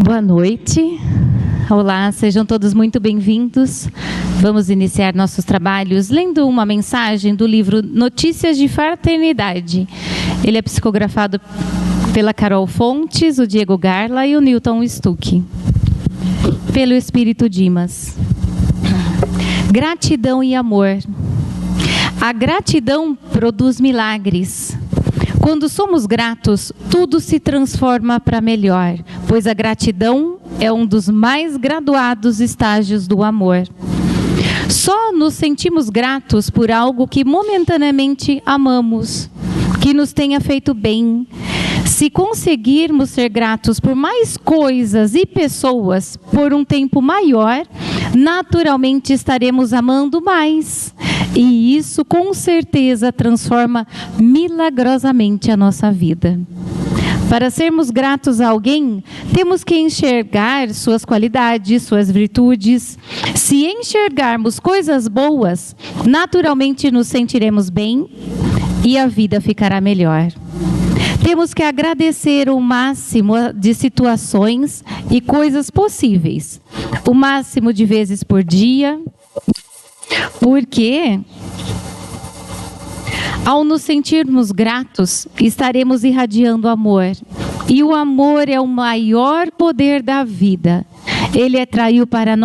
Boa noite. Olá, sejam todos muito bem-vindos. Vamos iniciar nossos trabalhos lendo uma mensagem do livro Notícias de Fraternidade. Ele é psicografado pela Carol Fontes, o Diego Garla e o Newton Stuck. Pelo Espírito Dimas. Gratidão e amor. A gratidão produz milagres. Quando somos gratos, tudo se transforma para melhor, pois a gratidão é um dos mais graduados estágios do amor. Só nos sentimos gratos por algo que momentaneamente amamos, que nos tenha feito bem. Se conseguirmos ser gratos por mais coisas e pessoas por um tempo maior, naturalmente estaremos amando mais. E isso com certeza transforma milagrosamente a nossa vida. Para sermos gratos a alguém, temos que enxergar suas qualidades, suas virtudes. Se enxergarmos coisas boas, naturalmente nos sentiremos bem e a vida ficará melhor. Temos que agradecer o máximo de situações e coisas possíveis, o máximo de vezes por dia, porque ao nos sentirmos gratos, estaremos irradiando amor. E o amor é o maior poder da vida. Ele atrai para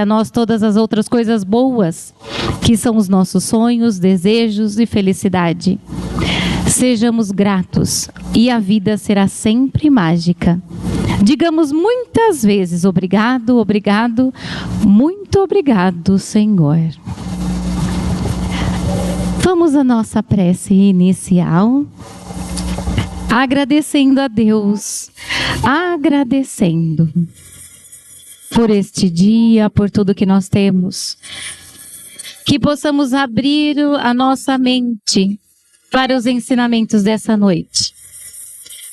nós todas as outras coisas boas, que são os nossos sonhos, desejos e felicidade. Sejamos gratos e a vida será sempre mágica. Digamos muitas vezes obrigado, obrigado, muito obrigado, Senhor. Vamos à nossa prece inicial, agradecendo a Deus, agradecendo por este dia, por tudo que nós temos. Que possamos abrir a nossa mente para os ensinamentos dessa noite.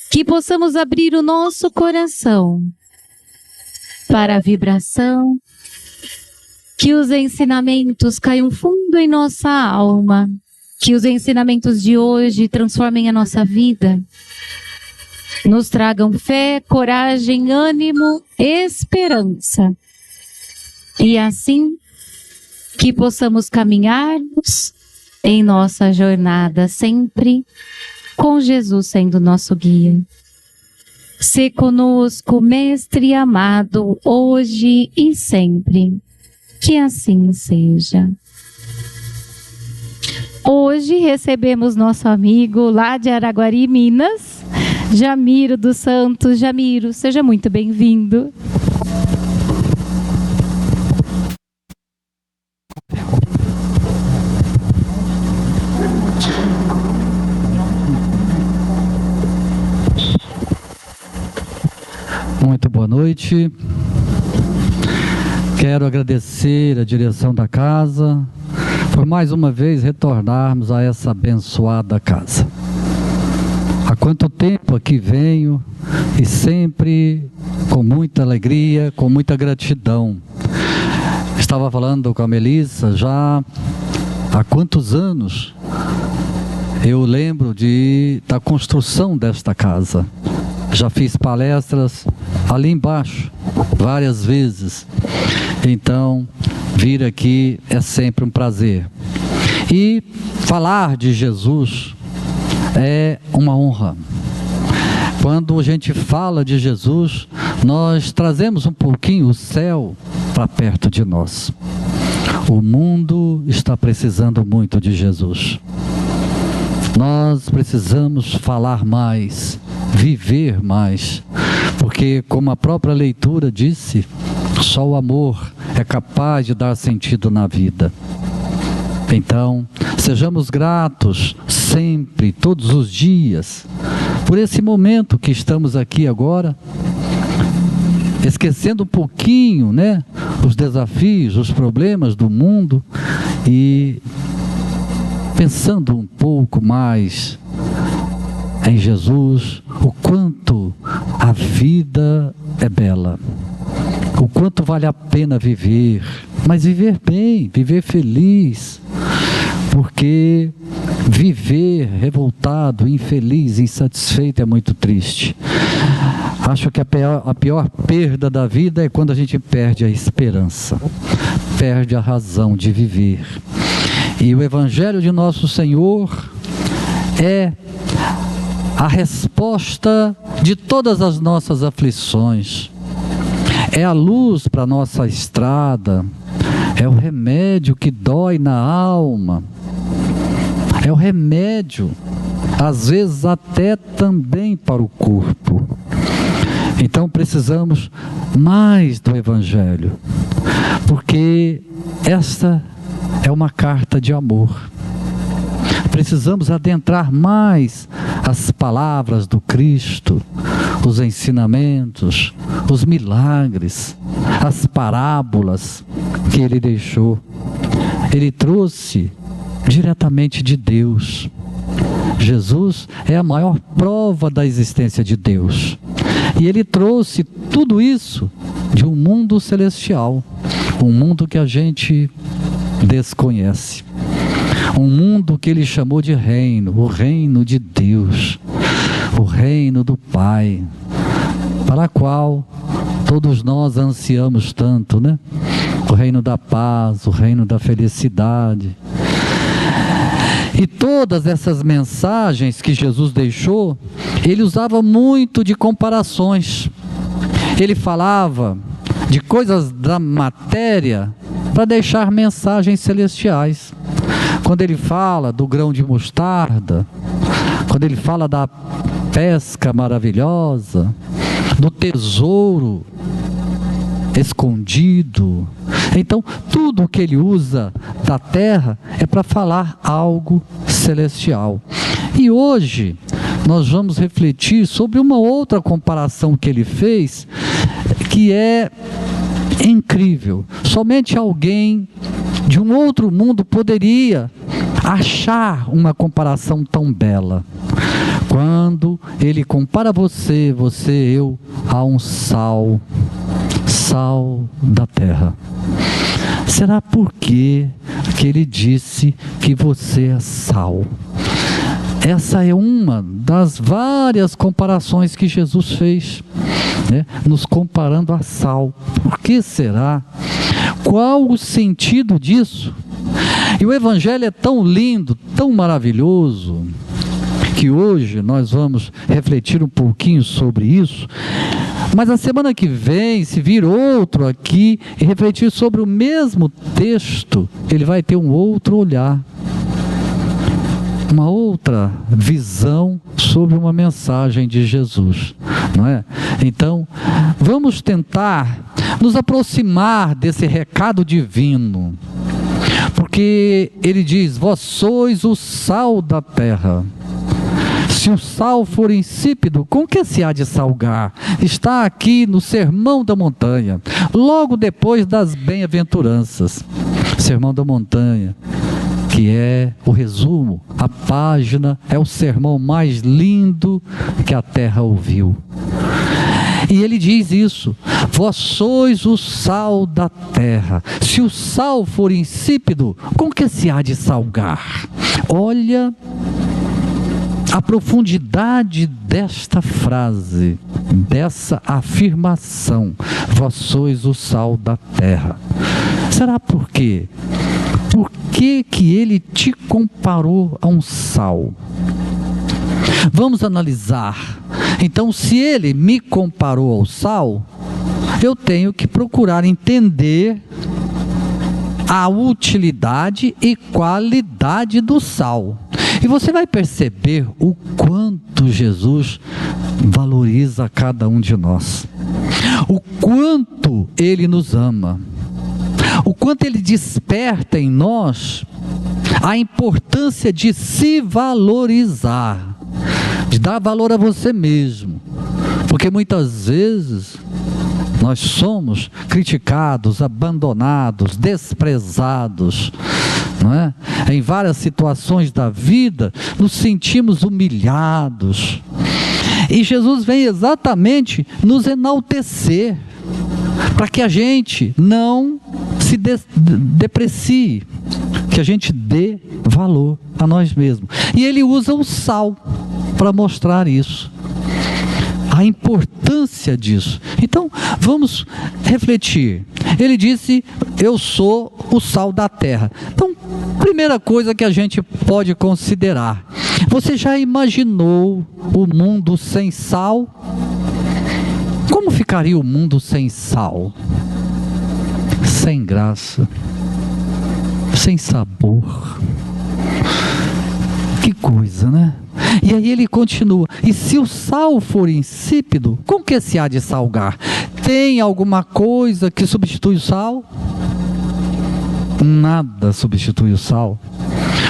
Que possamos abrir o nosso coração para a vibração. Que os ensinamentos caiam fundo em nossa alma. Que os ensinamentos de hoje transformem a nossa vida. Nos tragam fé, coragem, ânimo, esperança. E assim, que possamos caminharmos em nossa jornada sempre com Jesus sendo nosso guia. Se conosco, Mestre amado, hoje e sempre. Que assim seja. Hoje recebemos nosso amigo lá de Araguari, Minas, Jamiro dos Santos. Jamiro, seja muito bem-vindo. Muito boa noite. Quero agradecer a direção da casa por mais uma vez retornarmos a essa abençoada casa. Há quanto tempo aqui venho e sempre com muita alegria, com muita gratidão. Estava falando com a Melissa já há quantos anos eu lembro da construção desta casa. Já fiz palestras ali embaixo, várias vezes. Então, vir aqui é sempre um prazer. E falar de Jesus é uma honra. Quando a gente fala de Jesus, nós trazemos um pouquinho o céu para perto de nós. O mundo está precisando muito de Jesus. Nós precisamos falar mais, viver mais, porque como a própria leitura disse, só o amor é capaz de dar sentido na vida. Então, sejamos gratos sempre, todos os dias, por esse momento que estamos aqui agora, esquecendo um pouquinho, né, os desafios, os problemas do mundo e pensando um pouco mais em Jesus, o quanto a vida é bela, o quanto vale a pena viver, mas viver bem, viver feliz, porque Viver revoltado, infeliz, insatisfeito é muito triste. Acho que a pior perda da vida é quando a gente perde a esperança, perde a razão de viver. E o Evangelho de Nosso Senhor é a resposta de todas as nossas aflições. É a luz para a nossa estrada, é o remédio que dói na alma, é o remédio, às vezes até também para o corpo. Então precisamos mais do Evangelho, porque esta é uma carta de amor. Precisamos adentrar mais as palavras do Cristo, os ensinamentos, os milagres, as parábolas que Ele deixou. Ele trouxe diretamente de Deus. Jesus é a maior prova da existência de Deus. E Ele trouxe tudo isso de um mundo celestial, um mundo que a gente desconhece. Um mundo que Ele chamou de reino, o reino de Deus, o reino do Pai, para o qual todos nós ansiamos tanto, né? O reino da paz, o reino da felicidade. E todas essas mensagens que Jesus deixou, Ele usava muito de comparações. Ele falava de coisas da matéria para deixar mensagens celestiais. Quando Ele fala do grão de mostarda, quando Ele fala da pesca maravilhosa, do tesouro escondido. Então, tudo que Ele usa da terra é para falar algo celestial. E hoje, nós vamos refletir sobre uma outra comparação que Ele fez, que é incrível. Somente alguém de um outro mundo poderia achar uma comparação tão bela. Quando Ele compara você, eu, a um sal da terra. Será por que Ele disse que você é sal? Essa é uma das várias comparações que Jesus fez, né? Nos comparando a sal. Por que será? Qual o sentido disso? E o Evangelho é tão lindo, tão maravilhoso, que hoje nós vamos refletir um pouquinho sobre isso. Mas a semana que vem, se vir outro aqui e refletir sobre o mesmo texto, ele vai ter um outro olhar, uma outra visão sobre uma mensagem de Jesus, não é? Então, vamos tentar nos aproximar desse recado divino, porque ele diz: vós sois o sal da terra. Se o sal for insípido, com que se há de salgar? Está aqui no Sermão da Montanha, logo depois das bem-aventuranças. Sermão da Montanha, que é o resumo, a página, é o sermão mais lindo que a terra ouviu. E ele diz isso: vós sois o sal da terra. Se o sal for insípido, com que se há de salgar? Olha a profundidade desta frase, dessa afirmação: vós sois o sal da terra. Será por quê? Por que que ele te comparou a um sal? Vamos analisar. Então, se ele me comparou ao sal, eu tenho que procurar entender a utilidade e qualidade do sal. E você vai perceber o quanto Jesus valoriza cada um de nós, o quanto Ele nos ama, o quanto Ele desperta em nós a importância de se valorizar, de dar valor a você mesmo, porque muitas vezes nós somos criticados, abandonados, desprezados, não é? Em várias situações da vida, nos sentimos humilhados. E Jesus vem exatamente nos enaltecer, para que a gente não se deprecie, que a gente dê valor a nós mesmos. E ele usa o sal para mostrar isso, a importância disso. Então, vamos refletir. Ele disse: eu sou o sal da terra. Então, primeira coisa que a gente pode considerar: você já imaginou o mundo sem sal? Como ficaria o mundo sem sal? Sem graça, sem sabor. Que coisa, né? E aí ele continua: e se o sal for insípido, com que se há de salgar? Tem alguma coisa que substitui o sal? Nada substitui o sal.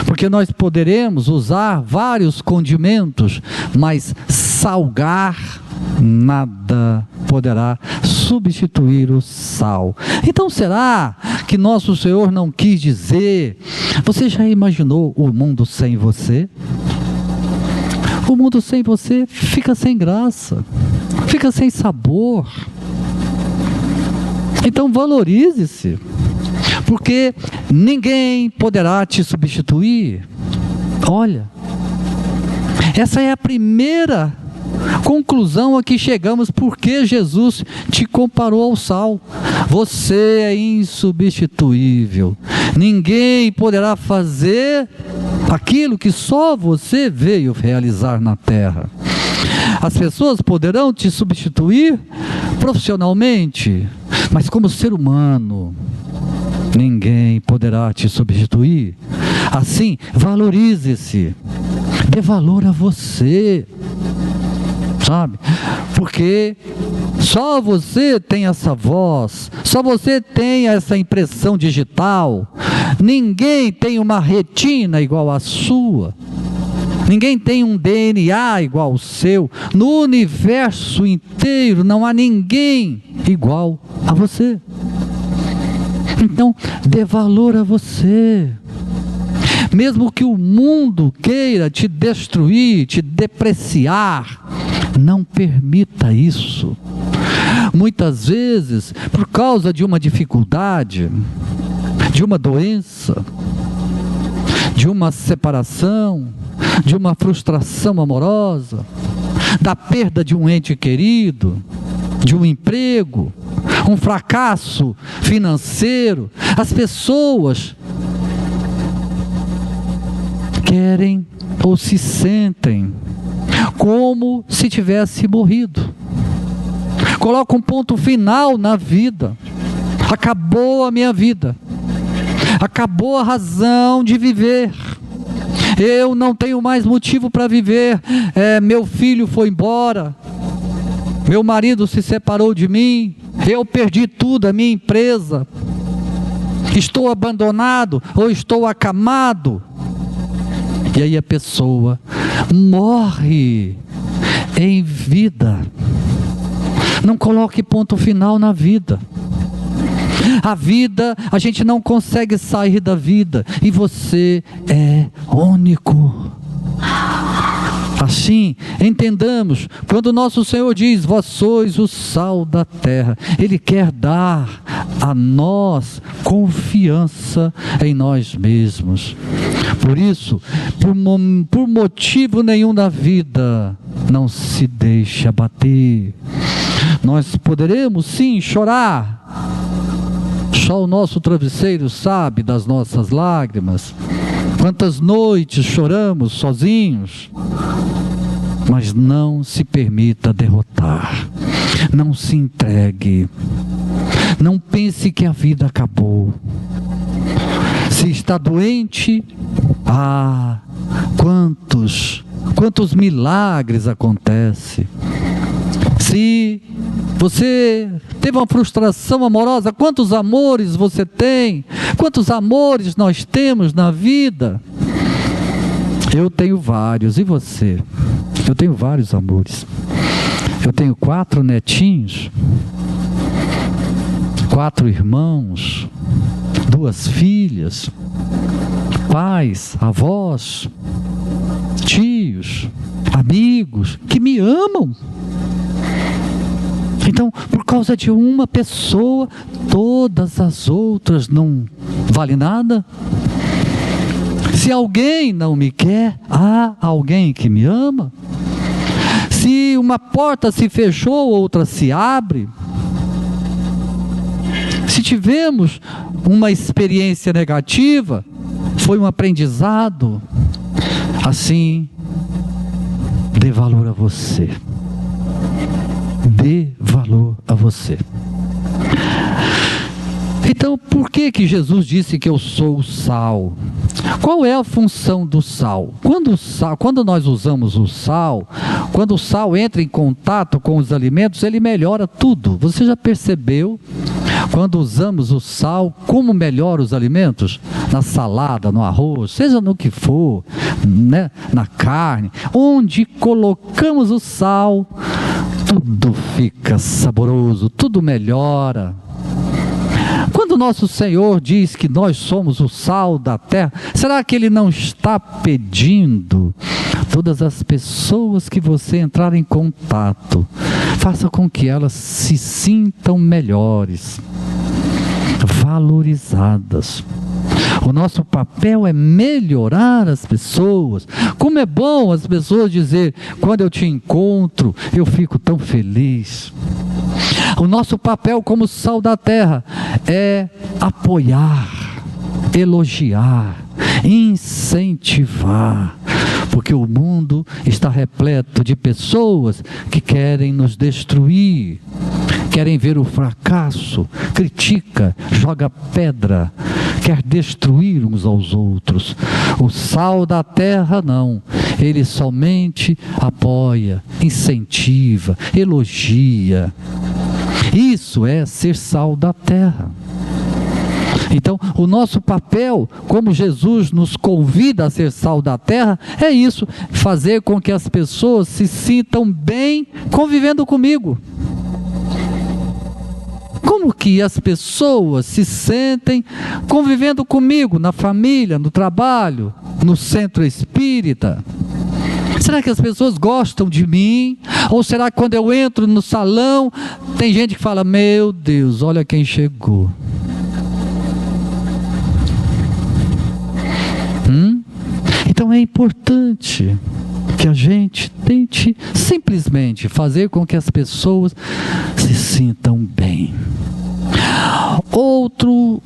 Porque nós poderemos usar vários condimentos, mas salgar nada poderá substituir o sal. Então, será que nosso Senhor não quis dizer: você já imaginou o mundo sem você? O mundo sem você fica sem graça, fica sem sabor. Então valorize-se, porque ninguém poderá te substituir. Olha, essa é a primeira conclusão a que chegamos, porque Jesus te comparou ao sal. Você é insubstituível. Ninguém poderá fazer aquilo que só você veio realizar na terra. As pessoas poderão te substituir profissionalmente, mas como ser humano, ninguém poderá te substituir. Assim, valorize-se, dê valor a você, sabe? Porque só você tem essa voz, só você tem essa impressão digital. Ninguém tem uma retina igual à sua. Ninguém tem um DNA igual ao seu. No universo inteiro não há ninguém igual a você. Então, dê valor a você. Mesmo que o mundo queira te destruir, te depreciar, não permita isso. Muitas vezes, por causa de uma dificuldade, de uma doença, de uma separação, de uma frustração amorosa, da perda de um ente querido, de um emprego, um fracasso financeiro, as pessoas querem ou se sentem como se tivesse morrido. Coloca um ponto final na vida. Acabou a minha vida. Acabou a razão de viver. Eu não tenho mais motivo para viver. Meu filho foi embora. Meu marido se separou de mim. Eu perdi tudo, a minha empresa. Estou abandonado ou estou acamado. E aí a pessoa morre em vida. Não coloque ponto final na vida. A vida, a gente não consegue sair da vida. E você é único. Assim, entendamos, quando nosso Senhor diz: vós sois o sal da terra, Ele quer dar a nós confiança em nós mesmos. Por isso, por motivo nenhum da vida, não se deixe abater. Nós poderemos sim chorar. Só o nosso travesseiro sabe das nossas lágrimas. Quantas noites choramos sozinhos. Mas não se permita derrotar. Não se entregue. Não pense que a vida acabou. Se está doente, quantos milagres acontecem. Se você teve uma frustração amorosa, quantos amores você tem? Quantos amores nós temos na vida? Eu tenho vários, e você? Eu tenho vários amores. Eu tenho 4 netinhos, 4 irmãos, 2 filhas, pais, avós, tios, amigos que me amam. Então, por causa de uma pessoa, todas as outras não valem nada? Se alguém não me quer, há alguém que me ama. Se uma porta se fechou, outra se abre. Se tivemos uma experiência negativa, foi um aprendizado. Assim, dê valor a você. Dê valor a você. Então, por que Jesus disse que eu sou o sal? Qual é a função do sal? Quando nós usamos o sal, quando o sal entra em contato com os alimentos, ele melhora tudo. Você já percebeu? Quando usamos o sal, como melhora os alimentos? Na salada, no arroz, seja no que for, né? Na carne. Onde colocamos o sal, tudo fica saboroso, tudo melhora. Quando nosso Senhor diz que nós somos o sal da terra, será que Ele não está pedindo todas as pessoas que você entrar em contato, faça com que elas se sintam melhores, valorizadas? O nosso papel é melhorar as pessoas. Como é bom as pessoas dizer, quando eu te encontro, eu fico tão feliz. O nosso papel como sal da terra é apoiar, elogiar, incentivar, porque o mundo está repleto de pessoas que querem nos destruir, querem ver o fracasso, critica, joga pedra, quer destruir uns aos outros. O sal da terra não, ele somente apoia, incentiva, elogia. Isso é ser sal da terra. Então, o nosso papel, como Jesus nos convida a ser sal da terra, é isso, fazer com que as pessoas se sintam bem convivendo comigo. Como que as pessoas se sentem convivendo comigo, na família, no trabalho, no centro espírita? Será que as pessoas gostam de mim? Ou será que quando eu entro no salão, tem gente que fala, meu Deus, olha quem chegou. Então é importante que a gente tente simplesmente fazer com que as pessoas se sintam bem. Outro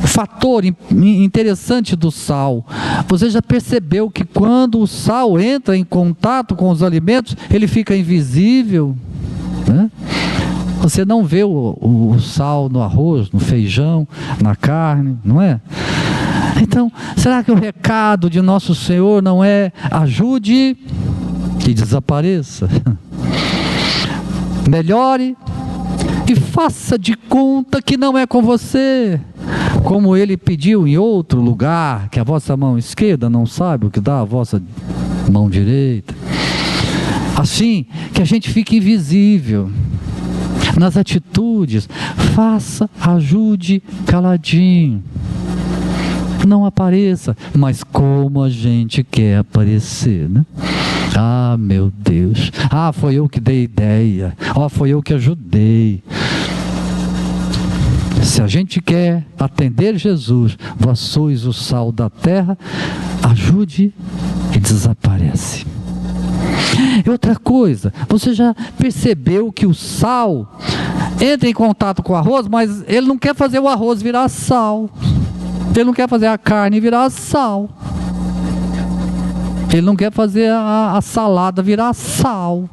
fator interessante do sal, você já percebeu que quando o sal entra em contato com os alimentos, ele fica invisível, né? Você não vê o sal no arroz, no feijão, na carne, não é? Então, será que o recado de nosso Senhor não é ajude que desapareça? Melhore e faça de conta que não é com você, como Ele pediu em outro lugar, que a vossa mão esquerda não sabe o que dá a vossa mão direita. Assim, que a gente fique invisível nas atitudes, faça, ajude caladinho. Não apareça, mas como a gente quer aparecer, né? Ah, meu Deus, foi eu que dei ideia, foi eu que ajudei. Se a gente quer atender Jesus, vós sois o sal da terra, ajude e desaparece. E outra coisa, você já percebeu que o sal entra em contato com o arroz, mas ele não quer fazer o arroz virar sal. Ele não quer fazer a carne virar sal. Ele não quer fazer a salada virar sal.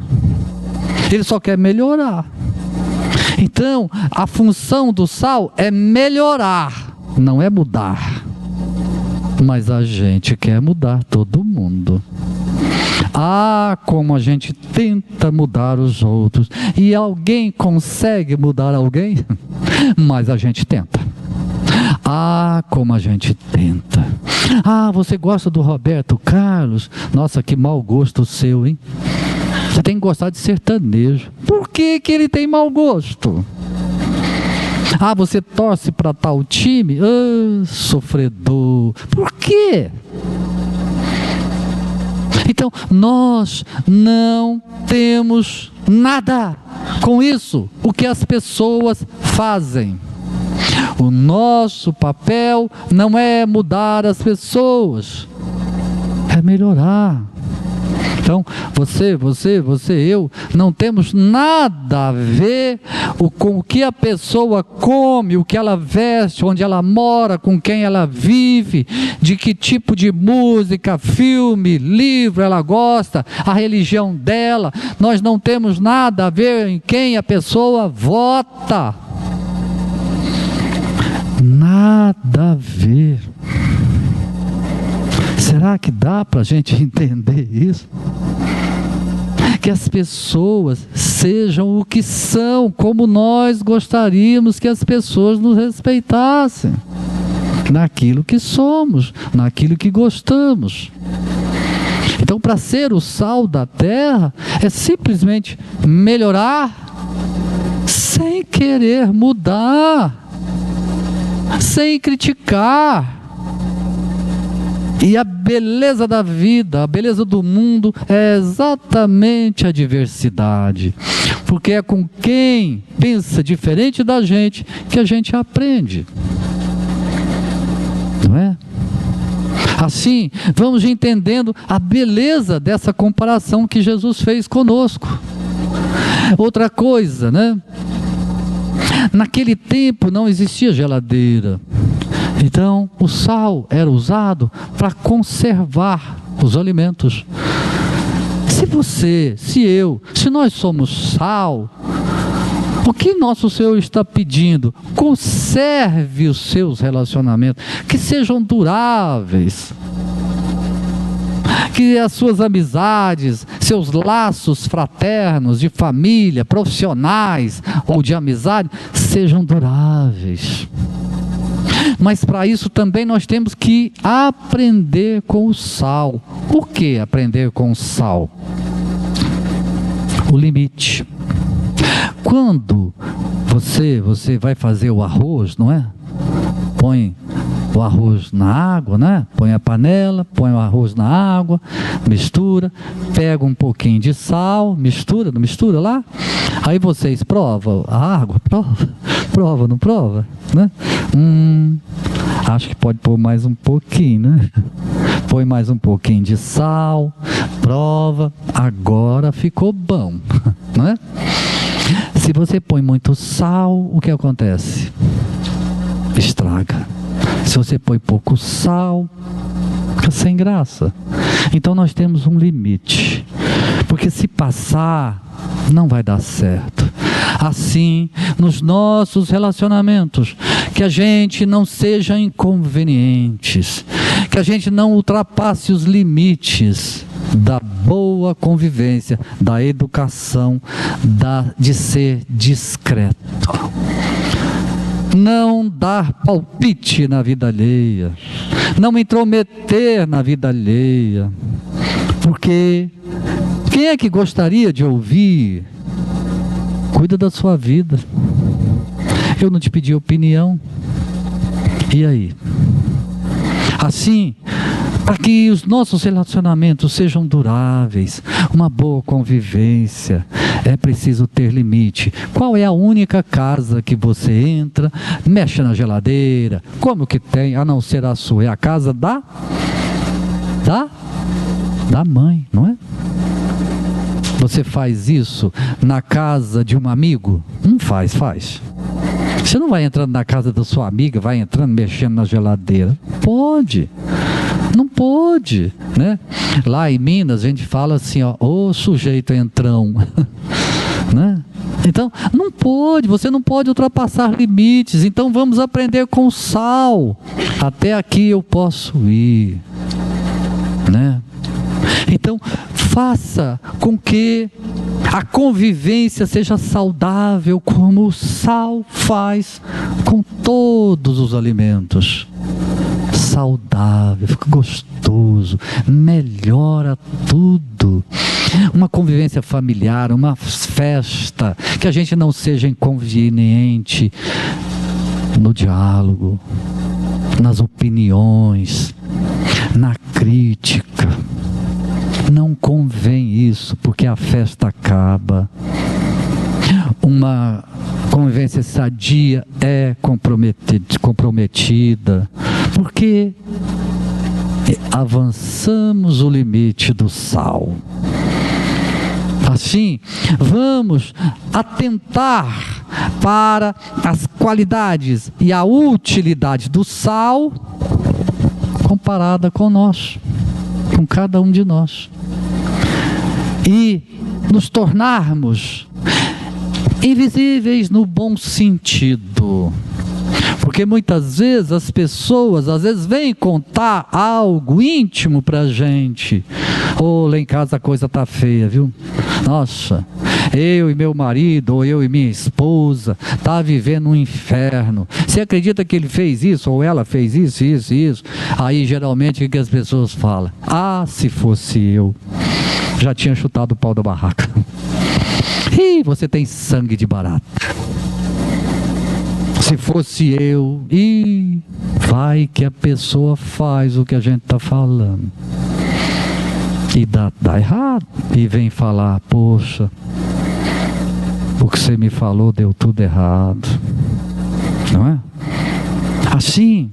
Ele só quer melhorar. Então, a função do sal é melhorar, não é mudar. Mas a gente quer mudar todo mundo. Como a gente tenta mudar os outros. E alguém consegue mudar alguém? Mas a gente tenta. Como a gente tenta. Você gosta do Roberto Carlos? Nossa, que mau gosto seu, hein? Você tem que gostar de sertanejo. Por que ele tem mau gosto? Você torce para tal time? Sofredor. Por quê? Então, nós não temos nada com isso, o que as pessoas fazem. O nosso papel não é mudar as pessoas, é melhorar. Então, você, eu, não temos nada a ver com o que a pessoa come, o que ela veste, onde ela mora, com quem ela vive, de que tipo de música, filme, livro ela gosta, a religião dela. Nós não temos nada a ver em quem a pessoa vota. Nada a ver. Será que dá para a gente entender isso? Que as pessoas sejam o que são, como nós gostaríamos que as pessoas nos respeitassem, naquilo que somos, naquilo que gostamos. Então, para ser o sal da terra, é simplesmente melhorar, sem querer mudar, sem criticar. E a beleza da vida, a beleza do mundo é exatamente a diversidade. Porque é com quem pensa diferente da gente que a gente aprende. Não é? Assim, vamos entendendo a beleza dessa comparação que Jesus fez conosco. Outra coisa, né? Naquele tempo não existia geladeira. Então, o sal era usado para conservar os alimentos. Se você, se eu, se nós somos sal, o que nosso Senhor está pedindo? Conserve os seus relacionamentos, que sejam duráveis. Que as suas amizades, seus laços fraternos, de família, profissionais ou de amizade, sejam duráveis. Mas para isso também nós temos que aprender com o sal. O que aprender com o sal? O limite. Quando você vai fazer o arroz, não é? Põe o arroz na água, né? Põe a panela, põe o arroz na água, mistura, pega um pouquinho de sal, mistura, não mistura lá? Aí vocês provam a água, prova, não prova, né? Acho que pode pôr mais um pouquinho, né? Põe mais um pouquinho de sal, prova, agora ficou bom, não é? Se você põe muito sal, o que acontece? Estraga. Se você põe pouco sal, fica sem graça. Então nós temos um limite, porque se passar, não vai dar certo. Assim, nos nossos relacionamentos, que a gente não seja inconvenientes, que a gente não ultrapasse os limites da boa convivência, da educação, de ser discreto. Não dar palpite na vida alheia, não me intrometer na vida alheia, porque quem é que gostaria de ouvir? Cuida da sua vida. Eu não te pedi opinião. E aí? Assim, para que os nossos relacionamentos sejam duráveis, uma boa convivência, é preciso ter limite. Qual é a única casa que você entra, mexe na geladeira? Como que tem, a não ser a sua? É a casa da mãe, não é? Você faz isso na casa de um amigo? Não faz. Você não vai entrando na casa da sua amiga, vai entrando, mexendo na geladeira. Pode. Não pode, né? Lá em Minas a gente fala assim, ó, ô sujeito entrão, né? Então, não pode, você não pode ultrapassar limites. Então vamos aprender com sal. Até aqui eu posso ir, né? Então, faça com que a convivência seja saudável, como o sal faz com todos os alimentos. Saudável, fica gostoso, melhora tudo. Uma convivência familiar, uma festa, que a gente não seja inconveniente no diálogo, nas opiniões, na crítica. Não convém isso, porque a festa acaba. Uma convivência sadia é comprometida, porque avançamos o limite do sal. Assim, vamos atentar para as qualidades e a utilidade do sal comparada com nós, com cada um de nós, e nos tornarmos invisíveis no bom sentido. Porque muitas vezes as pessoas, vêm contar algo íntimo pra gente. Lá em casa a coisa tá feia, viu? Nossa, eu e meu marido, ou eu e minha esposa, tá vivendo um inferno. Você acredita que ele fez isso, ou ela fez isso, isso, isso? Aí geralmente o que as pessoas falam? Se fosse eu, já tinha chutado o pau da barraca. Ih, você tem sangue de barata. Se fosse eu, vai que a pessoa faz o que a gente está falando. E dá errado. E vem falar, poxa, o que você me falou deu tudo errado. Não é? Assim,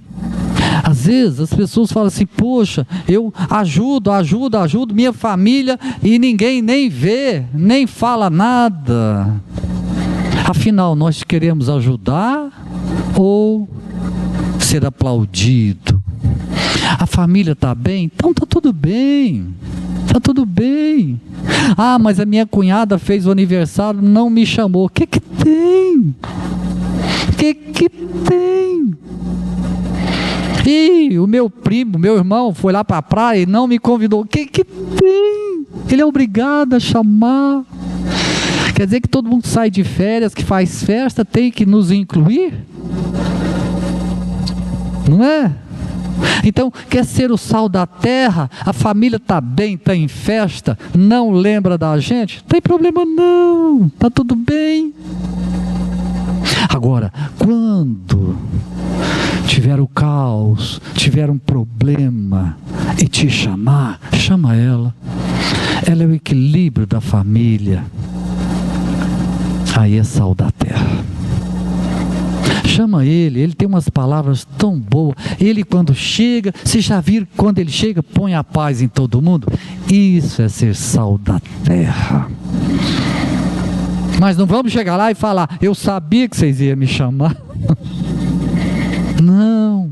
às vezes as pessoas falam assim, poxa, eu ajudo minha família e ninguém nem vê, nem fala nada. Afinal, nós queremos ajudar ou ser aplaudido? A família está bem? Então está tudo bem. Está tudo bem. Mas a minha cunhada fez o aniversário, não me chamou. O que tem? O que tem? E o meu primo, meu irmão, foi lá para a praia e não me convidou. O que tem? Ele é obrigado a chamar. Quer dizer que todo mundo sai de férias, que faz festa, tem que nos incluir? Não é? Então, quer ser o sal da terra? A família está bem, está em festa, não lembra da gente? Não tem problema não, está tudo bem. Agora, quando tiver o caos, tiver um problema e te chamar, chama ela. Ela é o equilíbrio da família. Aí é sal da terra. Chama ele tem umas palavras tão boas. Ele quando chega, vocês já viram quando ele chega, põe a paz em todo mundo? Isso é ser sal da terra. Mas não vamos chegar lá e falar, eu sabia que vocês iam me chamar. Não.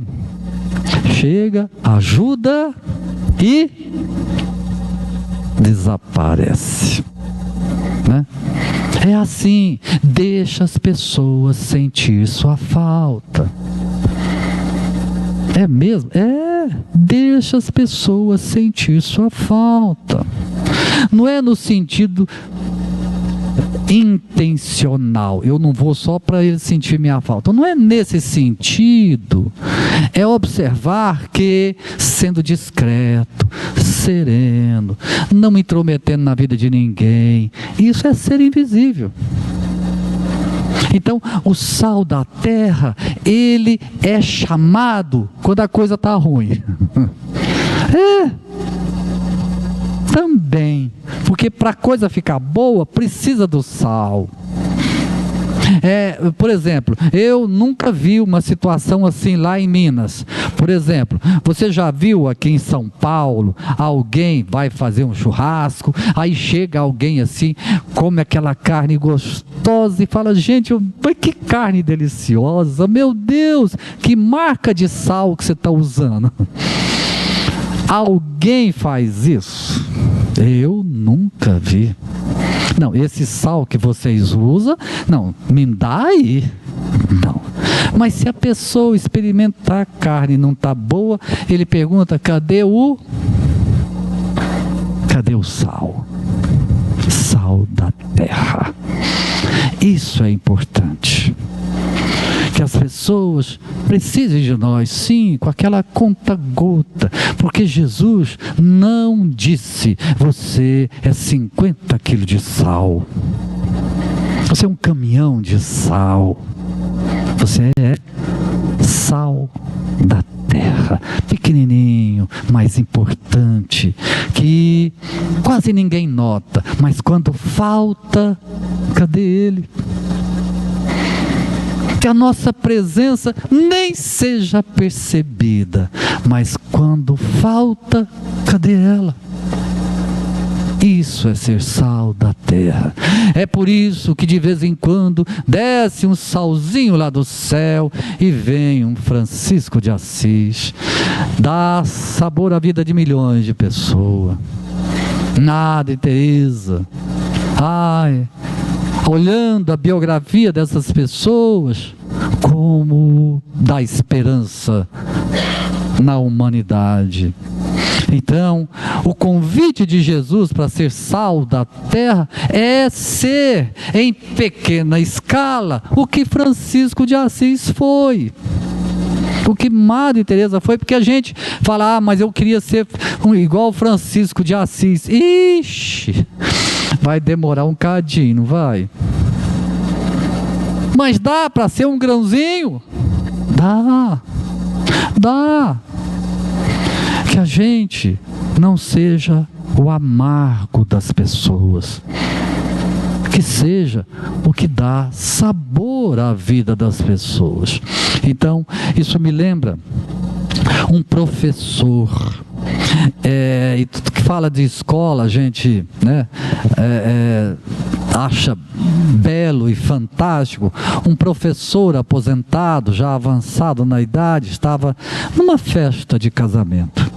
Chega, ajuda e desaparece. Né? É assim, deixa as pessoas sentir sua falta. É mesmo? Deixa as pessoas sentir sua falta. Não é no sentido intencional, eu não vou só para ele sentir minha falta. Não é nesse sentido. É observar que, sendo discreto, sereno, não me intrometendo na vida de ninguém, isso é ser invisível. Então, o sal da terra, ele é chamado quando a coisa está ruim. Também, porque para a coisa ficar boa, precisa do sal. Por exemplo, eu nunca vi uma situação assim lá em Minas. Por exemplo, você já viu aqui em São Paulo, alguém vai fazer um churrasco, aí chega alguém assim, come aquela carne gostosa e fala, gente, mas que carne deliciosa, meu Deus, que marca de sal que você está usando. Alguém faz isso? Eu nunca vi. Não, esse sal que vocês usam, não, me dá aí. Não. Mas se a pessoa experimentar a carne e não está boa, ele pergunta, cadê o sal? Sal da terra. Isso é importante. Que as pessoas precisem de nós, sim, com aquela conta-gota, porque Jesus não disse, você é 50 quilos de sal, você é um caminhão de sal, você é sal da terra, pequenininho, mas importante, que quase ninguém nota, mas quando falta, cadê ele? que a nossa presença nem seja percebida, mas quando falta, cadê ela? Isso é ser sal da terra. É por isso que de vez em quando desce um salzinho lá do céu e vem um Francisco de Assis, dá sabor à vida de milhões de pessoas. Nada, Teresa. Ai, olhando a biografia dessas pessoas, como dá esperança na humanidade. Então, o convite de Jesus para ser sal da terra é ser, em pequena escala, o que Francisco de Assis foi. O que Madre Teresa foi, porque a gente fala, mas eu queria ser igual Francisco de Assis. Ixi, vai demorar um cadinho, não vai? Mas dá para ser um grãozinho? Dá. Que a gente não seja o amargo das pessoas, que seja o que dá sabor à vida das pessoas. Então, isso me lembra um professor, e tudo que fala de escola, a gente, né, acha belo e fantástico. Um professor aposentado, já avançado na idade, estava numa festa de casamento.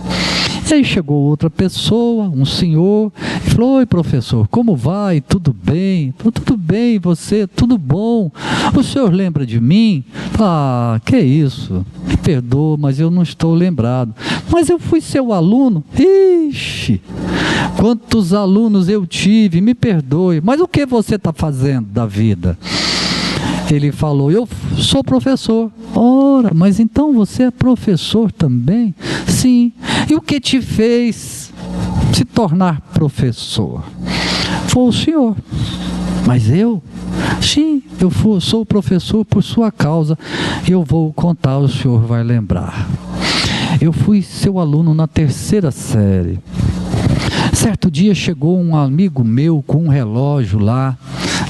E aí chegou outra pessoa, um senhor, e falou: oi professor, como vai? Tudo bem? Tudo bem, você? Tudo bom? O senhor lembra de mim? Ah, que isso? Me perdoa, mas eu não estou lembrado. Mas eu fui seu aluno? Ixi, quantos alunos eu tive, me perdoe. Mas o que você está fazendo da vida? Ele falou: eu sou professor. Ora, mas então você é professor também? Sim. E o que te fez se tornar professor? Foi o senhor. Mas eu? Sim, sou professor por sua causa. Eu vou contar, o senhor vai lembrar. Eu fui seu aluno na 3ª série. Certo dia chegou um amigo meu com um relógio lá.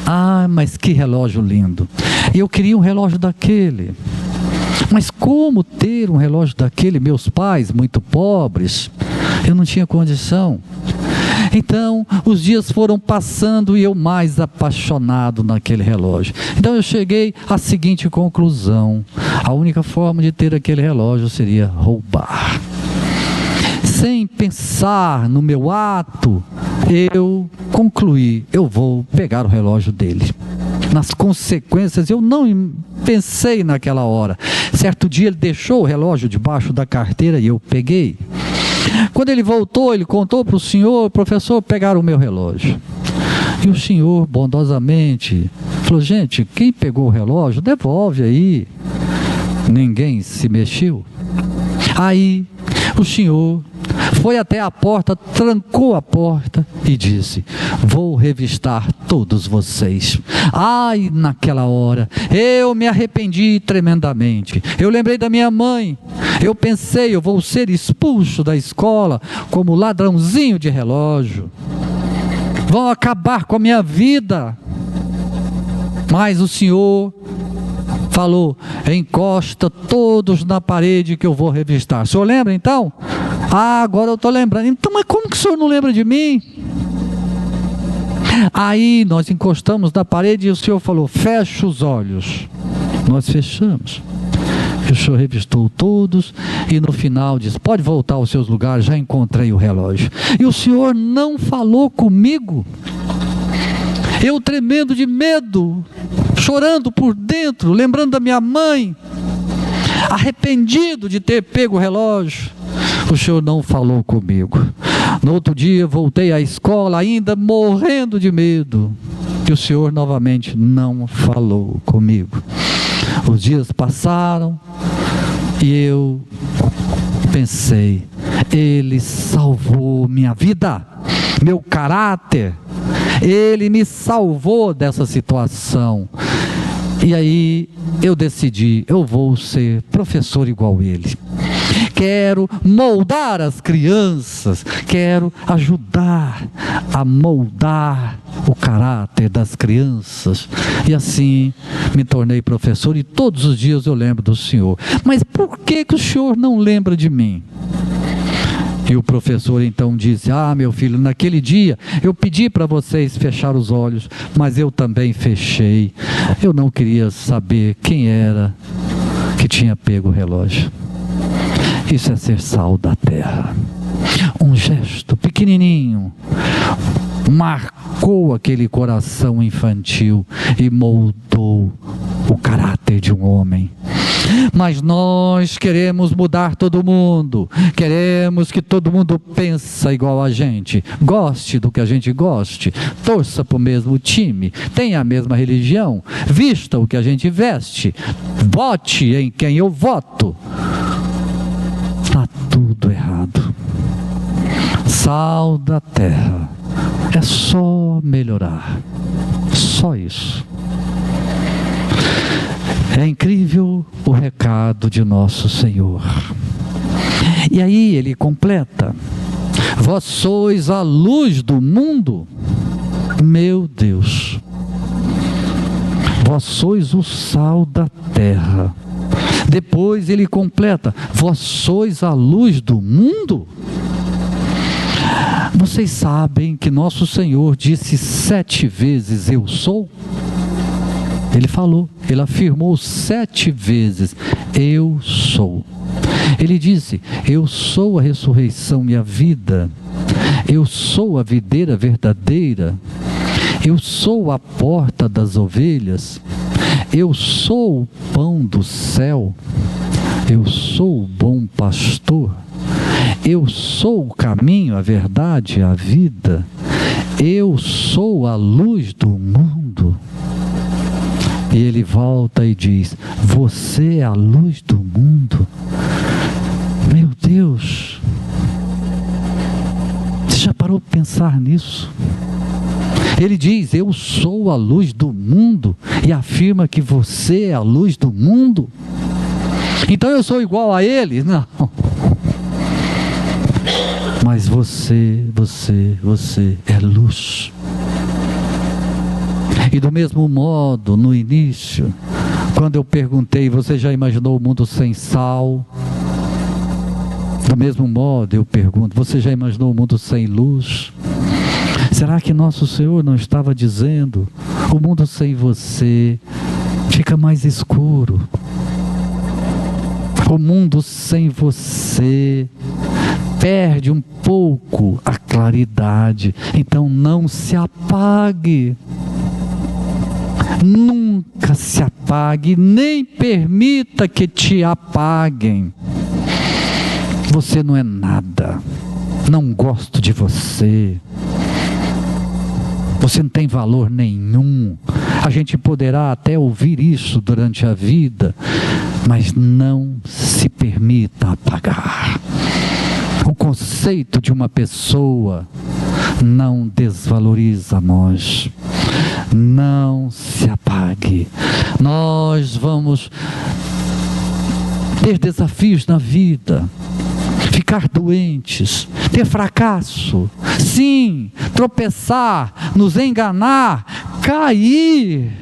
Ah, mas que relógio lindo. Eu queria um relógio daquele. Mas como ter um relógio daquele? Meus pais, muito pobres, eu não tinha condição. Então, os dias foram passando e eu mais apaixonado naquele relógio. Então eu cheguei à seguinte conclusão: a única forma de ter aquele relógio seria roubar. Sem pensar no meu ato, eu concluí: eu vou pegar o relógio dele. Nas consequências, eu não pensei naquela hora. Certo dia ele deixou o relógio debaixo da carteira e eu peguei. Quando ele voltou, ele contou para o senhor: professor, pegaram o meu relógio. E o senhor, bondosamente, falou: gente, quem pegou o relógio, devolve aí. Ninguém se mexeu. Aí o senhor foi até a porta, trancou a porta e disse: vou revistar todos vocês. Ai, naquela hora, eu me arrependi tremendamente. Eu lembrei da minha mãe. Eu pensei: eu vou ser expulso da escola como ladrãozinho de relógio. Vão acabar com a minha vida. Mas o senhor falou: encosta todos na parede que eu vou revistar. O senhor lembra então? Ah, agora eu estou lembrando. Então, mas como que o senhor não lembra de mim? Aí nós encostamos na parede e o senhor falou: fecha os olhos. Nós fechamos. O senhor revistou todos e no final disse: pode voltar aos seus lugares, já encontrei o relógio. E o senhor não falou comigo. Eu tremendo de medo, chorando por dentro, lembrando da minha mãe, arrependido de ter pego o relógio. O senhor não falou comigo. No outro dia voltei à escola ainda morrendo de medo. E o senhor novamente não falou comigo. Os dias passaram e eu pensei: ele salvou minha vida, meu caráter. Ele me salvou dessa situação. E aí eu decidi: eu vou ser professor igual ele. quero moldar as crianças, quero ajudar a moldar o caráter das crianças. E assim me tornei professor e todos os dias eu lembro do senhor. Mas por que o senhor não lembra de mim? E o professor então disse: meu filho, naquele dia eu pedi para vocês fechar os olhos, mas eu também fechei. Eu não queria saber quem era que tinha pego o relógio. Isso é ser sal da terra. Um gesto pequenininho marcou aquele coração infantil e moldou o caráter de um homem. Mas nós queremos mudar todo mundo, queremos que todo mundo pense igual a gente, goste do que a gente goste, torça para o mesmo time, tenha a mesma religião, vista o que a gente veste, vote em quem eu voto. Está tudo errado. Sal da terra é só melhorar, só isso. É incrível o recado de nosso Senhor. E aí ele completa: vós sois a luz do mundo. Meu Deus, vós sois o sal da terra. Depois ele completa: vós sois a luz do mundo. Vocês sabem que nosso Senhor disse 7 vezes eu sou? Ele falou, ele afirmou 7 vezes, eu sou. Ele disse, eu sou a ressurreição e a vida, eu sou a videira verdadeira, eu sou a porta das ovelhas, eu sou o pão do céu, eu sou o bom pastor, eu sou o caminho, a verdade e a vida, eu sou a luz do mundo. E ele volta e diz, você é a luz do mundo. Meu Deus, você já parou para pensar nisso? Ele diz, eu sou a luz do mundo, e afirma que você é a luz do mundo. Então eu sou igual a ele? Não. Mas você é luz. E do mesmo modo, no início, quando eu perguntei, você já imaginou o mundo sem sal? Do mesmo modo eu pergunto, você já imaginou o mundo sem luz? Será que nosso Senhor não estava dizendo, o mundo sem você fica mais escuro? O mundo sem você perde um pouco a claridade, então não se apague. Nunca se apague, nem permita que te apaguem. Você não é nada, não gosto de você, você não tem valor nenhum. A gente poderá até ouvir isso durante a vida, mas não se permita apagar. O conceito de uma pessoa não desvaloriza nós. Não se apague. Nós vamos ter desafios na vida, ficar doentes, ter fracasso, sim, tropeçar, nos enganar, cair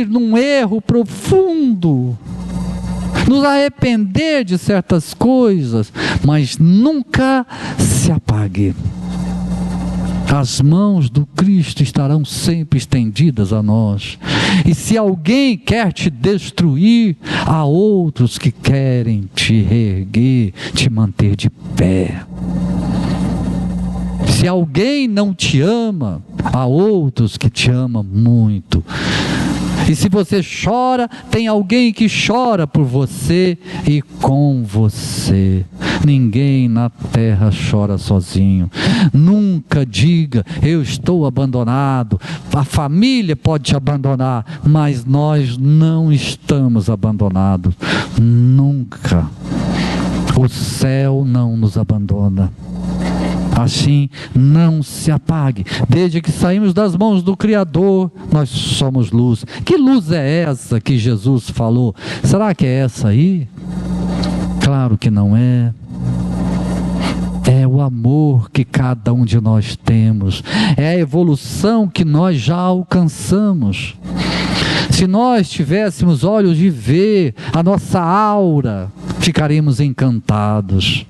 num erro profundo, nos arrepender de certas coisas, mas nunca se apague. As mãos do Cristo estarão sempre estendidas a nós. E se alguém quer te destruir, há outros que querem te reerguer, te manter de pé. Se alguém não te ama, há outros que te amam muito. E se você chora, tem alguém que chora por você e com você. Ninguém na terra chora sozinho. Nunca diga, eu estou abandonado. A família pode te abandonar, mas nós não estamos abandonados. Nunca. O céu não nos abandona. Assim, não se apague. Desde que saímos das mãos do Criador, nós somos luz. Que luz é essa que Jesus falou? Será que é essa aí? Claro que não é. É o amor que cada um de nós temos, é a evolução que nós já alcançamos. Se nós tivéssemos olhos de ver a nossa aura, ficaríamos encantados.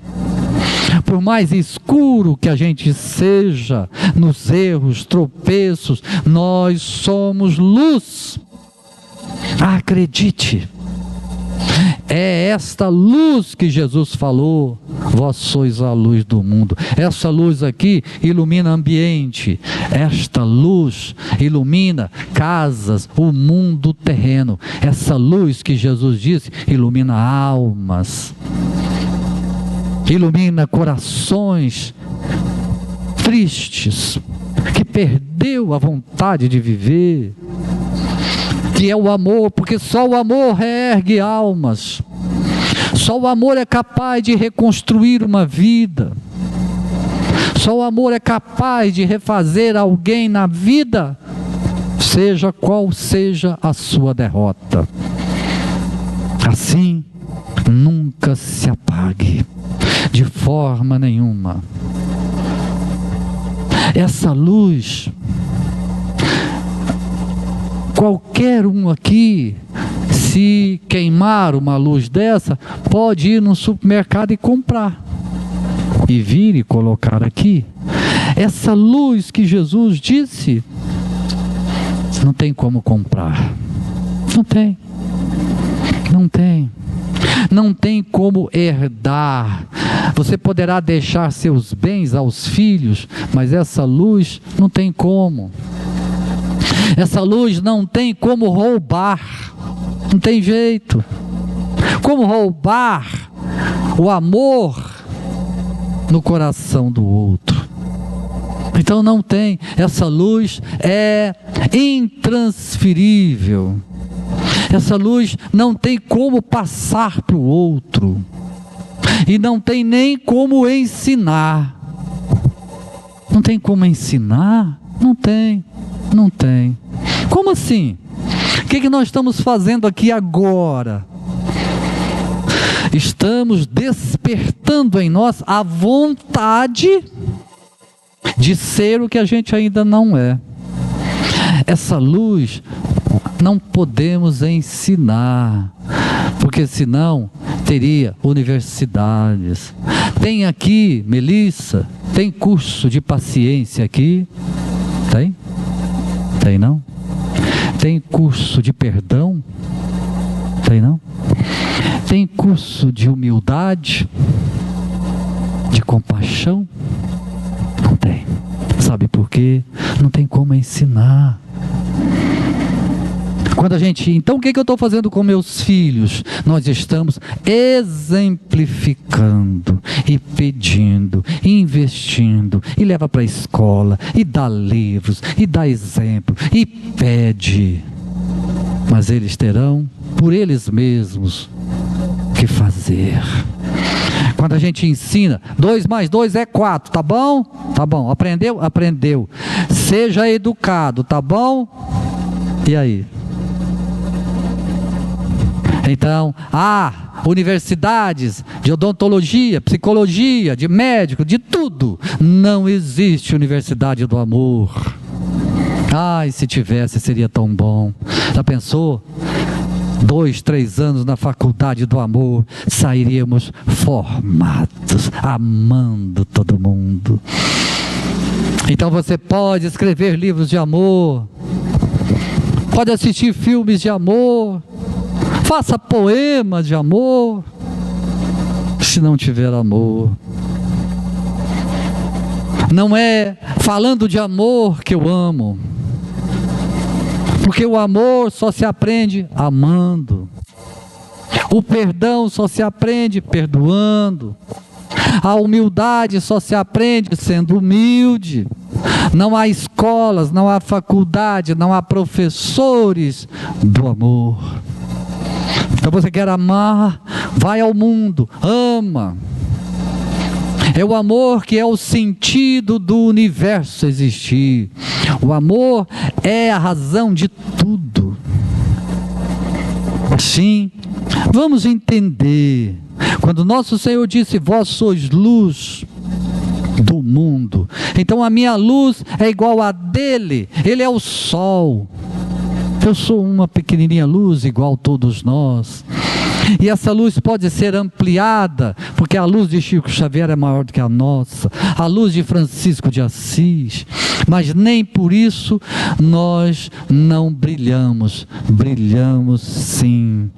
Por mais escuro que a gente seja, nos erros, tropeços, nós somos luz. Acredite. É esta luz que Jesus falou: vós sois a luz do mundo. Essa luz aqui ilumina ambiente. Esta luz ilumina casas, o mundo terreno. Essa luz que Jesus disse ilumina almas, ilumina corações tristes, que perdeu a vontade de viver, que é o amor, porque só o amor reergue almas, só o amor é capaz de reconstruir uma vida, só o amor é capaz de refazer alguém na vida, seja qual seja a sua derrota. Assim, nunca se apague, de forma nenhuma. Essa luz, qualquer um aqui, se queimar uma luz dessa, pode ir no supermercado e comprar, e vir e colocar aqui. Essa luz que Jesus disse, não tem como comprar. Não tem. Não tem. Não tem como herdar. Você poderá deixar seus bens aos filhos, mas essa luz não tem como. Essa luz não tem como roubar. Não tem jeito. Como roubar o amor no coração do outro? Então não tem. Essa luz é intransferível. Essa luz não tem como passar para o outro. E não tem nem como ensinar. Não tem como ensinar? Não tem. Não tem. Como assim? O que nós estamos fazendo aqui agora? Estamos despertando em nós a vontade de ser o que a gente ainda não é. Essa luz não podemos ensinar, porque senão teria universidades. Tem aqui, Melissa, tem curso de paciência aqui? Tem? Tem não? Tem curso de perdão? Tem não? Tem curso de humildade? De compaixão? Não tem. Sabe por quê? Não tem como ensinar. Quando a gente, então o que eu estou fazendo com meus filhos? Nós estamos exemplificando e pedindo, e investindo, e leva para a escola, e dá livros, e dá exemplo, e pede. Mas eles terão, por eles mesmos, que fazer. Quando a gente ensina, 2 mais 2 é 4, tá bom? Tá bom, aprendeu? Aprendeu. Seja educado, tá bom? E aí? Então, universidades de odontologia, psicologia, de médico, de tudo. Não existe universidade do amor. Ai, se tivesse, seria tão bom. Já pensou? 2, 3 anos na faculdade do amor, sairíamos formados, amando todo mundo. Então você pode escrever livros de amor, pode assistir filmes de amor, faça poemas de amor. Se não tiver amor, não é falando de amor que eu amo, porque o amor só se aprende amando, o perdão só se aprende perdoando, a humildade só se aprende sendo humilde. Não há escolas, não há faculdade, não há professores do amor. Então você quer amar, vai ao mundo, ama. É o amor que é o sentido do universo existir. O amor é a razão de tudo. Sim, Vamos entender. Quando nosso Senhor disse: vós sois luz do mundo, então a minha luz é igual à dele. Ele é o sol. Eu sou uma pequenininha luz igual a todos nós. E essa luz pode ser ampliada, porque a luz de Chico Xavier é maior do que a nossa, a luz de Francisco de Assis, mas nem por isso nós não brilhamos. Brilhamos sim,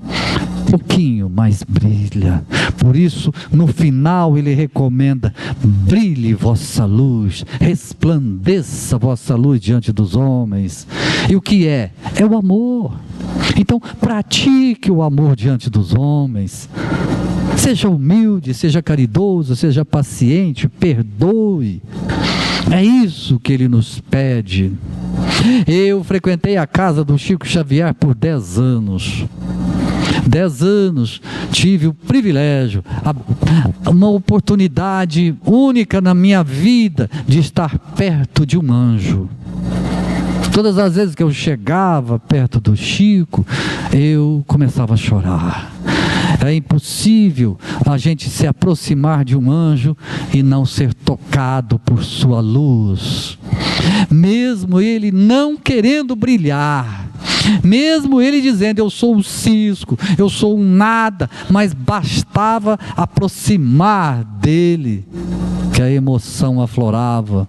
pouquinho, mas brilha. Por isso, no final ele recomenda: brilhe vossa luz, resplandeça vossa luz diante dos homens. E o que é? É o amor. Então, pratique o amor diante dos homens. Seja humilde, seja caridoso, seja paciente, perdoe. É isso que ele nos pede. Eu frequentei a casa do Chico Xavier por 10 anos. 10 anos, tive o privilégio, uma oportunidade única na minha vida de estar perto de um anjo. Todas as vezes que eu chegava perto do Chico, eu começava a chorar. É impossível a gente se aproximar de um anjo e não ser tocado por sua luz. Mesmo ele não querendo brilhar, mesmo ele dizendo: eu sou um cisco, eu sou um nada, mas bastava aproximar dele que a emoção aflorava.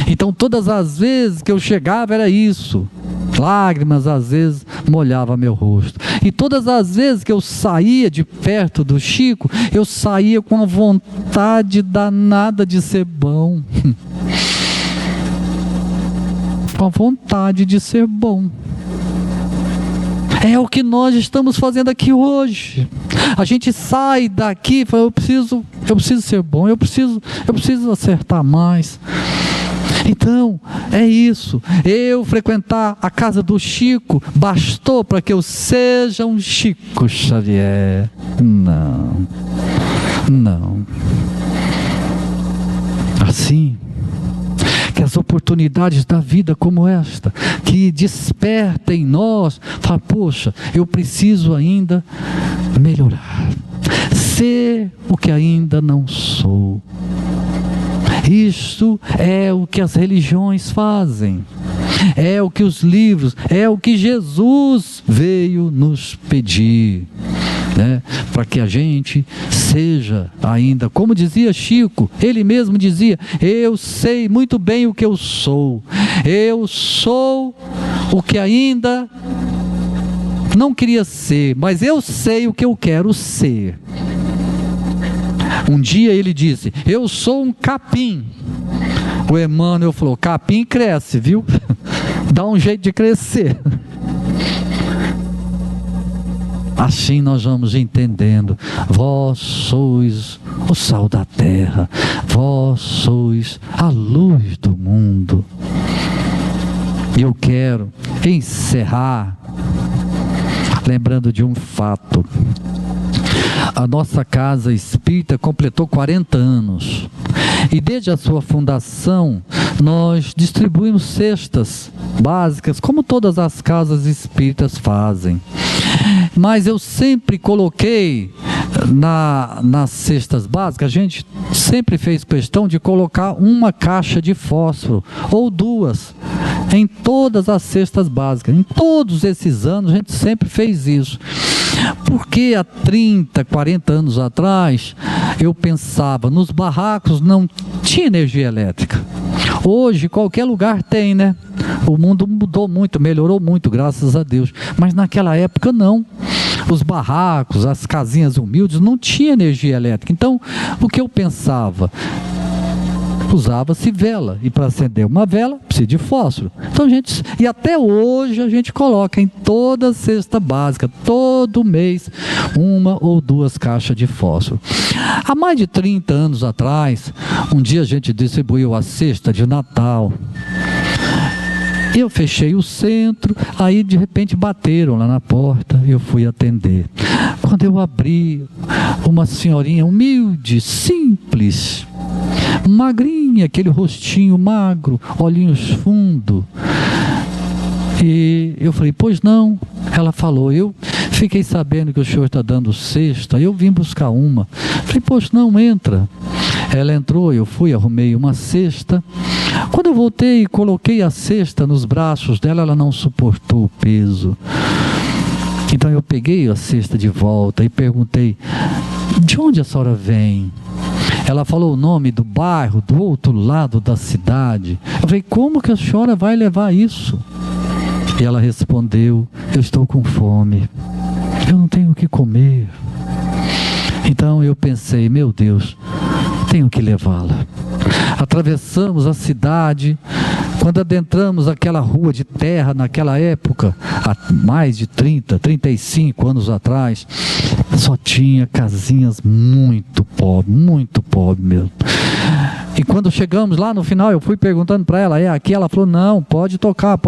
Então todas as vezes que eu chegava era isso. Lágrimas às vezes molhavam meu rosto. E todas as vezes que eu saía de perto do Chico, eu saía com a vontade danada de ser bom. Com a vontade de ser bom. É o que nós estamos fazendo aqui hoje. A gente sai daqui e fala: eu preciso ser bom, eu preciso acertar mais. Então, é isso. Eu frequentar a casa do Chico bastou para que eu seja um Chico Xavier? Não. Assim, que as oportunidades da vida como esta, que desperta em nós, fala: poxa, eu preciso ainda melhorar, ser o que ainda não sou. Isto é o que as religiões fazem, é o que os livros, é o que Jesus veio nos pedir, né? Para que a gente seja ainda, como dizia Chico, ele mesmo dizia: eu sei muito bem o que eu sou o que ainda não queria ser, mas eu sei o que eu quero ser. Um dia ele disse: eu sou um capim. O Emmanuel falou: capim cresce, viu? Dá um jeito de crescer. Assim nós vamos entendendo: vós sois o sal da terra, vós sois a luz do mundo. E eu quero encerrar lembrando de um fato. A nossa casa espírita completou 40 anos. E desde a sua fundação, nós distribuímos cestas básicas, como todas as casas espíritas fazem. Mas eu sempre coloquei nas cestas básicas, a gente sempre fez questão de colocar uma caixa de fósforo, ou 2, em todas as cestas básicas. Em todos esses anos, a gente sempre fez isso. Porque há 30, 40 anos atrás, eu pensava, nos barracos não tinha energia elétrica. Hoje, qualquer lugar tem, né? O mundo mudou muito, melhorou muito, graças a Deus. Mas naquela época não. Os barracos, as casinhas humildes, não tinha energia elétrica. Então, o que eu pensava? Usava-se vela, e para acender uma vela precisa de fósforo. Então e até hoje a gente coloca em toda cesta básica, todo mês, 1 ou 2 caixas de fósforo. Há mais de 30 anos atrás, um dia a gente distribuiu a cesta de Natal. Eu fechei o centro, aí de repente bateram lá na porta, eu fui atender. Quando eu abri, uma senhorinha humilde, simples, magrinha, aquele rostinho magro, olhinhos fundos. E eu falei: pois não? Ela falou: eu fiquei sabendo que o senhor está dando cesta, eu vim buscar uma. Falei, poxa, não, entra. Ela entrou, eu fui, arrumei uma cesta. Quando eu voltei e coloquei a cesta nos braços dela, ela não suportou o peso. Então eu peguei a cesta de volta e perguntei, de onde a senhora vem? Ela falou o nome do bairro, do outro lado da cidade. Eu falei, como que a senhora vai levar isso? E ela respondeu, eu estou com fome, eu não tenho o que comer. Então eu pensei, meu Deus, tenho que levá-la. Atravessamos a cidade. Quando adentramos aquela rua de terra naquela época, há mais de 30, 35 anos atrás, só tinha casinhas muito pobres mesmo. E quando chegamos lá no final, eu fui perguntando para ela, é aqui? Ela falou, não, pode tocar.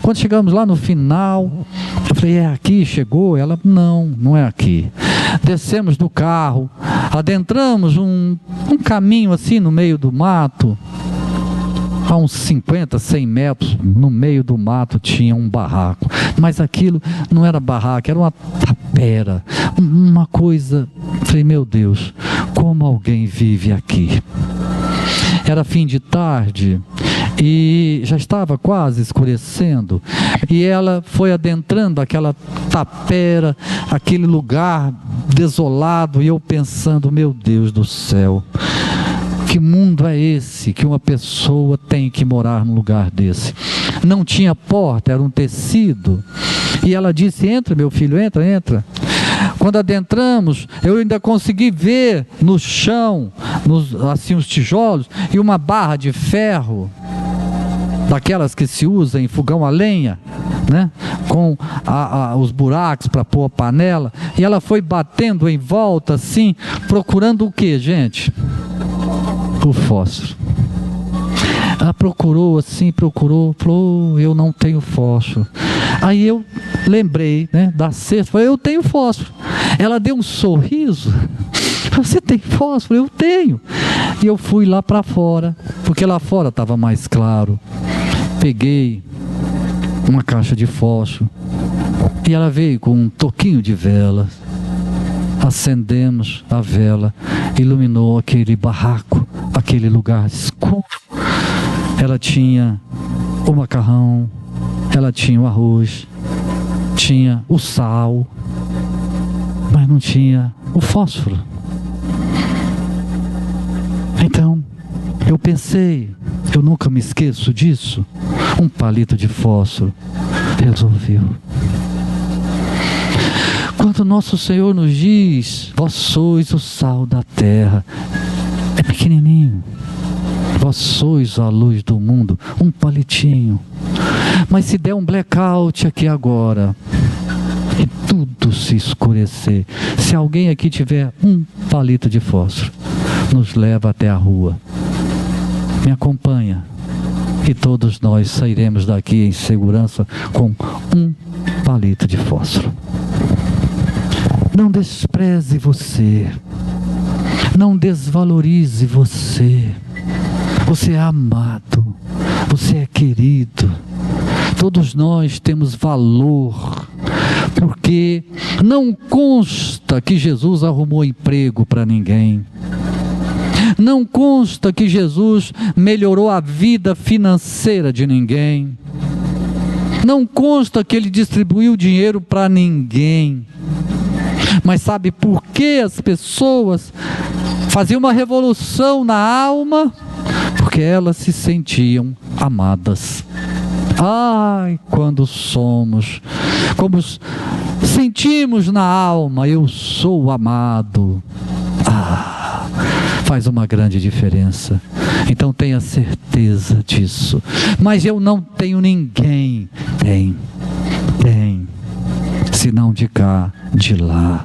Quando chegamos lá no final, eu falei, é aqui? Chegou? Ela, não é aqui. Descemos do carro, adentramos um caminho assim no meio do mato. A uns 50, 100 metros, no meio do mato tinha um barraco. Mas aquilo não era barraco, era uma tapera. Uma coisa, falei, meu Deus, como alguém vive aqui? Era fim de tarde e já estava quase escurecendo. E ela foi adentrando aquela tapera, aquele lugar desolado, e eu pensando, meu Deus do céu, que mundo é esse que uma pessoa tem que morar num lugar desse? Não tinha porta, era um tecido. E ela disse, entra meu filho, entra. Quando adentramos, eu ainda consegui ver no chão, assim os tijolos, e uma barra de ferro, daquelas que se usa em fogão a lenha, né? Com os buracos para pôr a panela. E ela foi batendo em volta assim, procurando o que, gente? O fósforo. Ela procurou, falou, eu não tenho fósforo. Aí eu lembrei, né, da cesta, falei, eu tenho fósforo. Ela deu um sorriso, você tem fósforo? Eu tenho. E eu fui lá para fora, porque lá fora estava mais claro. Peguei uma caixa de fósforo e ela veio com um toquinho de vela. Acendemos a vela, iluminou aquele barraco, aquele lugar escuro. Ela tinha o macarrão, ela tinha o arroz, tinha o sal, mas não tinha o fósforo. Então, eu pensei, eu nunca me esqueço disso, um palito de fósforo resolveu. Quando nosso Senhor nos diz, vós sois o sal da terra, é pequenininho. Vós sois a luz do mundo, um palitinho. Mas se der um blackout aqui agora, e tudo se escurecer, se alguém aqui tiver um palito de fósforo, nos leva até a rua, me acompanha, e todos nós sairemos daqui em segurança com um palito de fósforo. Não despreze você, não desvalorize você. Você é amado, você é querido. Todos nós temos valor, porque não consta que Jesus arrumou emprego para ninguém. Não consta que Jesus melhorou a vida financeira de ninguém. Não consta que ele distribuiu dinheiro para ninguém. Mas sabe por que as pessoas faziam uma revolução na alma? Porque elas se sentiam amadas. Ai, quando como sentimos na alma, eu sou amado. Faz uma grande diferença. Então tenha certeza disso. Mas eu não tenho ninguém. Tem. Se não de cá, de lá.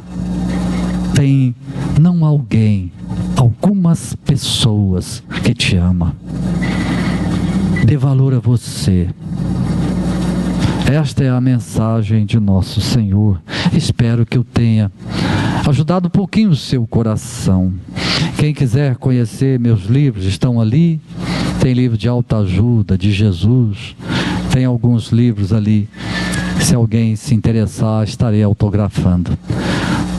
Tem não alguém, algumas pessoas que te amam. Dê valor a você. Esta é a mensagem de nosso Senhor. Espero que eu tenha ajudado um pouquinho o seu coração. Quem quiser conhecer meus livros, estão ali. Tem livro de autoajuda, de Jesus. Tem alguns livros ali Se alguém se interessar, estarei autografando.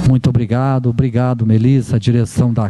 Muito obrigado, Melissa, a direção da